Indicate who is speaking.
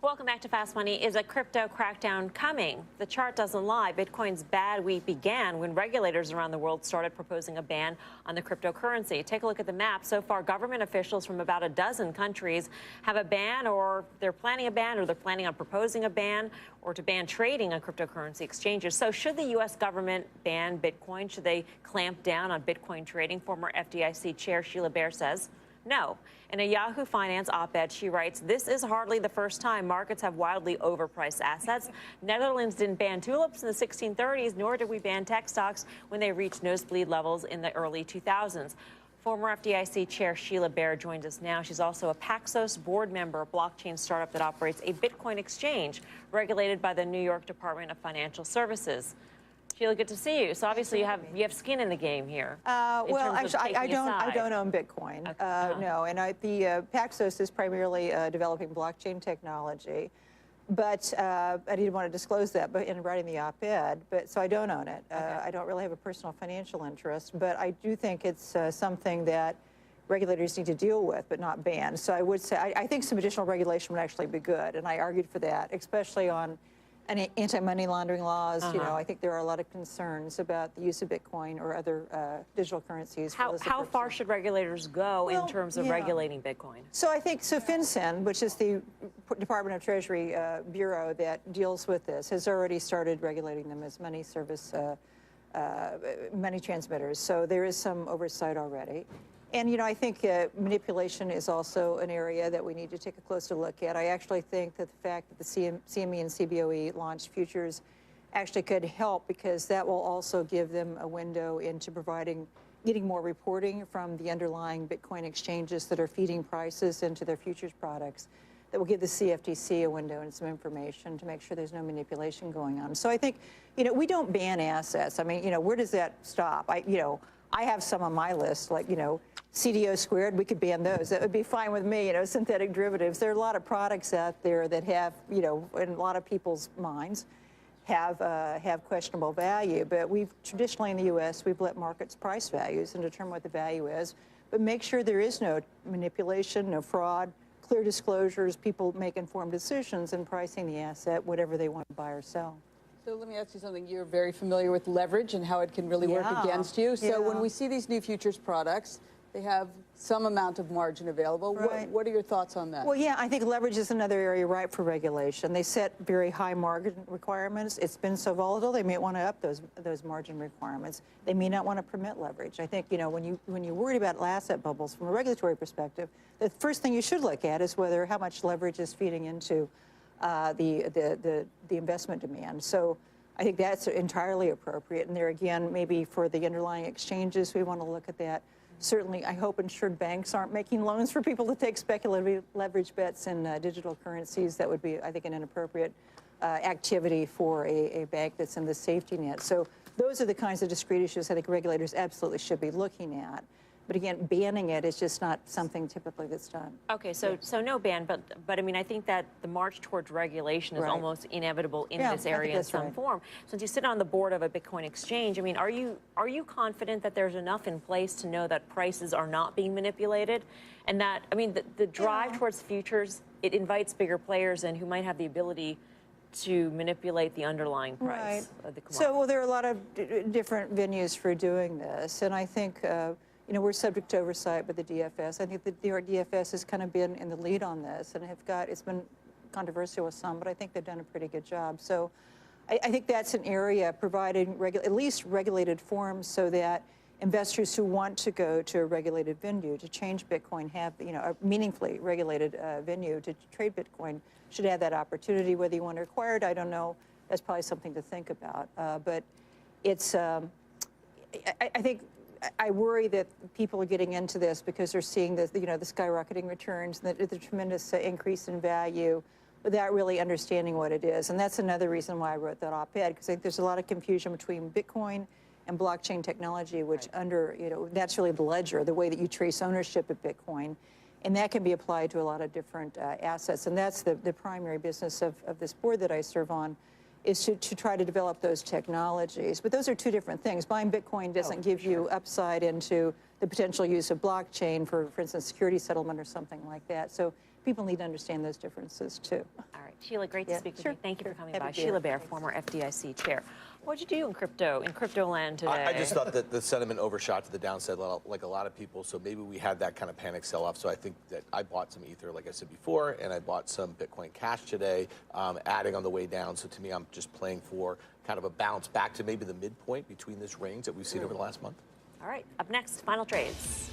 Speaker 1: Welcome back to Fast Money. Is a crypto crackdown coming? The chart doesn't lie. Bitcoin's bad week began when regulators around the world started proposing a ban on the cryptocurrency. Take a look at the map. So far, government officials from about a dozen countries have a ban, or they're planning a ban, or they're planning on proposing a ban, or to ban trading on cryptocurrency exchanges. So should the U.S. government ban Bitcoin? Should they clamp down on Bitcoin trading? Former FDIC Chair Sheila Bair says no. In a Yahoo Finance op-ed, she writes, "This is hardly the first time markets have wildly overpriced assets. Netherlands didn't ban tulips in the 1630s, nor did we ban tech stocks when they reached nosebleed levels in the early 2000s. Former FDIC Chair Sheila Bair joins us now. She's also a Paxos board member, a blockchain startup that operates a Bitcoin exchange regulated by the New York Department of Financial Services. Sheila, good to see you. So obviously you have skin in the game here.
Speaker 2: Well, actually, I don't own Bitcoin.
Speaker 1: Okay.
Speaker 2: No, and the Paxos is primarily developing blockchain technology, but I didn't want to disclose that, but in writing the op-ed. But so I don't own it.
Speaker 1: Okay.
Speaker 2: I don't really have a personal financial interest, but I do think it's something that regulators need to deal with, but not ban. So I would say I think some additional regulation would actually be good, and I argued for that, especially on anti-money laundering laws. You know, I think there are a lot of concerns about the use of Bitcoin or other digital currencies.
Speaker 1: How far should regulators go in terms of regulating Bitcoin?
Speaker 2: So I think, FinCEN, which is the Department of Treasury bureau that deals with this, has already started regulating them as money service, money transmitters. So there is some oversight already. And, you know, I think manipulation is also an area that we need to take a closer look at. I actually think that the fact that the CME and CBOE launched futures actually could help, because that will also give them a window into getting more reporting from the underlying Bitcoin exchanges that are feeding prices into their futures products. That will give the CFTC a window and some information to make sure there's no manipulation going on. So I think, you know, we don't ban assets. I mean, you know, where does that stop? I have some on my list, like, you know, CDO squared, we could ban those. That would be fine with me, you know, synthetic derivatives. There are a lot of products out there that have, you know, in a lot of people's minds, have questionable value. But we've traditionally in the U.S., we've let markets price values and determine what the value is, but make sure there is no manipulation, no fraud, clear disclosures, people make informed decisions in pricing the asset, whatever they want to buy or sell.
Speaker 3: So let me ask you something. You're very familiar with leverage and how it can really work against you. So when we see these new futures products, they have some amount of margin available.
Speaker 2: Right.
Speaker 3: What are your thoughts on that?
Speaker 2: Well, yeah, I think leverage is another area ripe for regulation. They set very high margin requirements. It's been so volatile, they may want to up those margin requirements. They may not want to permit leverage. I think, you know, when you're worried about asset bubbles from a regulatory perspective, the first thing you should look at is how much leverage is feeding into the investment demand. So I think that's entirely appropriate. And there again, maybe for the underlying exchanges, we want to look at that. Certainly, I hope insured banks aren't making loans for people to take speculative leverage bets in digital currencies. That would be, I think, an inappropriate activity for a bank that's in the safety net. So those are the kinds of discrete issues I think regulators absolutely should be looking at. But again, banning it is just not something typically that's done.
Speaker 1: Okay, so no ban, but I mean, I think that the march towards regulation is almost inevitable in this area in some form. Since you sit on the board of a Bitcoin exchange, I mean, are you confident that there's enough in place to know that prices are not being manipulated, and that, I mean, the drive towards futures, it invites bigger players in who might have the ability to manipulate the underlying price of the commodity?
Speaker 2: So, well, there are a lot of different venues for doing this, and I think. You know, we're subject to oversight by the DFS. I think the New York DFS has kind of been in the lead on this, and it's been controversial with some, but I think they've done a pretty good job. So I think that's an area providing at least regulated forums so that investors who want to go to a regulated venue to change Bitcoin have, you know, a meaningfully regulated venue to trade Bitcoin should have that opportunity. Whether you want to require it, I don't know. That's probably something to think about. But it's, I think, I worry that people are getting into this because they're seeing the skyrocketing returns and the tremendous increase in value without really understanding what it is. And that's another reason why I wrote that op-ed, because I think there's a lot of confusion between Bitcoin and blockchain technology, which that's really the ledger, the way that you trace ownership of Bitcoin. And that can be applied to a lot of different assets. And that's the primary business of this board that I serve on, is to try to develop those technologies. But those are two different things. Buying Bitcoin doesn't give you upside into the potential use of blockchain for instance, security settlement or something like that. So people need to understand those differences too.
Speaker 1: All right, Sheila, great
Speaker 2: Yeah,
Speaker 1: to speak with
Speaker 2: sure,
Speaker 1: you. Thank you for
Speaker 2: sure.
Speaker 1: coming
Speaker 2: Have a
Speaker 1: by.
Speaker 2: beer.
Speaker 1: Sheila Bair,
Speaker 2: Thanks.
Speaker 1: former FDIC chair. What'd you do in crypto land today?
Speaker 4: I just thought that the sentiment overshot to the downside, like a lot of people. So maybe we had that kind of panic sell-off. So I think that I bought some Ether, like I said before, and I bought some Bitcoin Cash today, adding on the way down. So to me, I'm just playing for kind of a bounce back to maybe the midpoint between this range that we've seen over the last month.
Speaker 1: All right, up next, final trades.